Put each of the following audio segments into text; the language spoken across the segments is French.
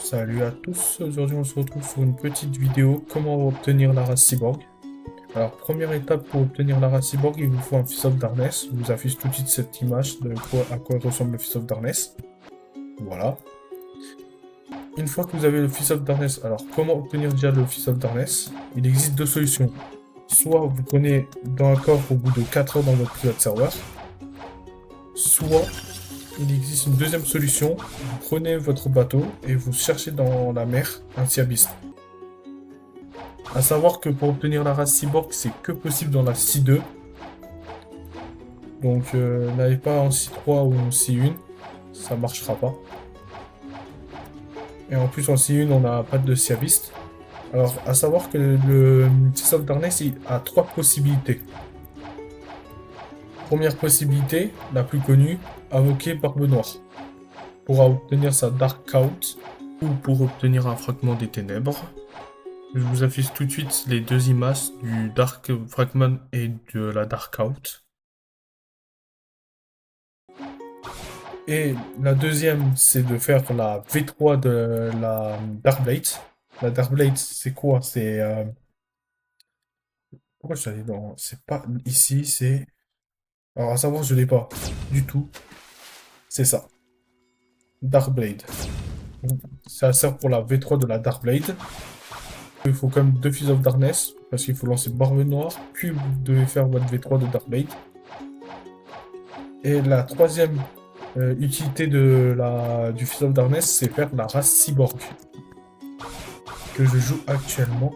Salut à tous, aujourd'hui on se retrouve sur une petite vidéo comment obtenir la race cyborg. Alors première étape pour obtenir la race cyborg, il vous faut un Fist of Darkness. Je vous affiche tout de suite cette image de à quoi ressemble le Fist of Darkness. Voilà. Une fois que vous avez le Fist of Darkness, alors comment obtenir déjà le Fist of Darkness? Il existe deux solutions. Soit vous prenez dans un corps au bout de 4 heures dans votre private server, soit il existe une deuxième solution, vous prenez votre bateau et vous cherchez dans la mer un Sea Beast. A savoir que pour obtenir la race cyborg, c'est que possible dans la C2. Donc n'allez pas en C3 ou en C1, ça marchera pas. Et en plus en C1, on n'a pas de Sea Beast. Alors à savoir que le Fist of Darkness il a trois possibilités. Première possibilité, la plus connue, invoquer Barbe Noire. Pour obtenir sa Dark Out ou pour obtenir un fragment des ténèbres. Je vous affiche tout de suite les deux images du Dark Fragment et de la Dark Out. Et la deuxième, c'est de faire la V3 de la Dark Blade. La Dark Blade, c'est quoi? C'est... Pourquoi je suis allé dans... C'est pas ici, c'est... Alors à savoir, je l'ai pas du tout. C'est ça. Dark Blade. Ça sert pour la V3 de la Dark Blade. Il faut quand même deux Fist of Darkness, parce qu'il faut lancer Barbe Noire, puis vous devez faire votre V3 de Dark Blade. Et la troisième utilité du Fist of Darkness, c'est faire la race cyborg, que je joue actuellement.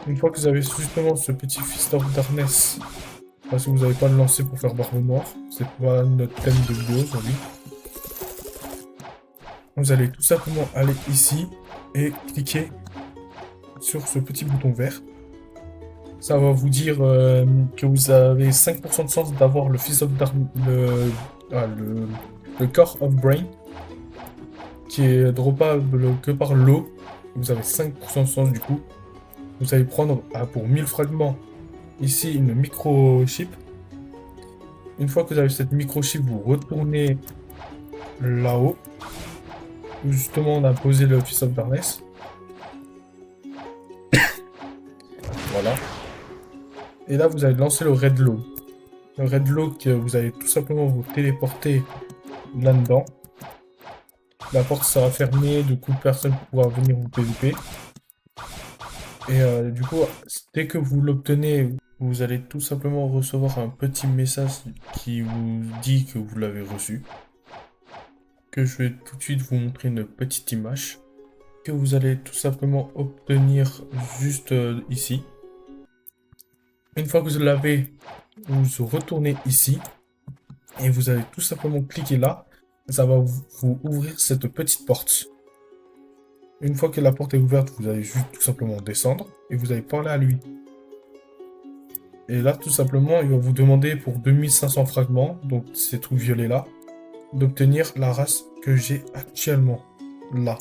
Une fois que vous avez justement ce petit Fist of Darkness, parce que vous n'avez pas le lancer pour faire Barbe Noire, c'est pas notre thème de vidéo aujourd'hui. Vous allez tout simplement aller ici et cliquer sur ce petit bouton vert. Ça va vous dire que vous avez 5% de chance d'avoir le Fist of Darkness, le Core of Brain, qui est droppable que par l'eau. Vous avez 5% de chance du coup. Vous allez prendre pour 1000 fragments ici une microchip. Une fois que vous avez cette microchip, vous retournez là-haut, où justement on a posé le Fist of Darkness. Voilà. Et là, vous allez lancer le Red Low. Le Red Low, vous allez tout simplement vous téléporter là-dedans. La porte sera fermée, du coup personne ne pourra venir vous PVP. Et du coup, dès que vous l'obtenez, vous allez tout simplement recevoir un petit message qui vous dit que vous l'avez reçu. Que je vais tout de suite vous montrer une petite image. Que vous allez tout simplement obtenir juste ici. Une fois que vous l'avez, vous retournez ici. Et vous allez tout simplement cliquer là. Ça va vous ouvrir cette petite porte. Une fois que la porte est ouverte, vous allez juste tout simplement descendre. Et vous allez parler à lui. Et là, tout simplement, il va vous demander pour 2500 fragments, donc ces trucs violets là, d'obtenir la race que j'ai actuellement. Là.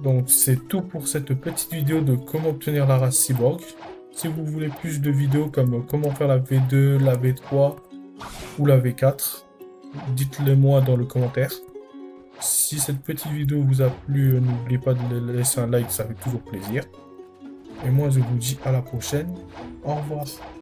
Donc c'est tout pour cette petite vidéo de comment obtenir la race cyborg. Si vous voulez plus de vidéos comme comment faire la V2, la V3 ou la V4, dites-le moi dans le commentaire. Si cette petite vidéo vous a plu, n'oubliez pas de laisser un like, ça fait toujours plaisir. Et moi je vous dis à la prochaine. Au revoir.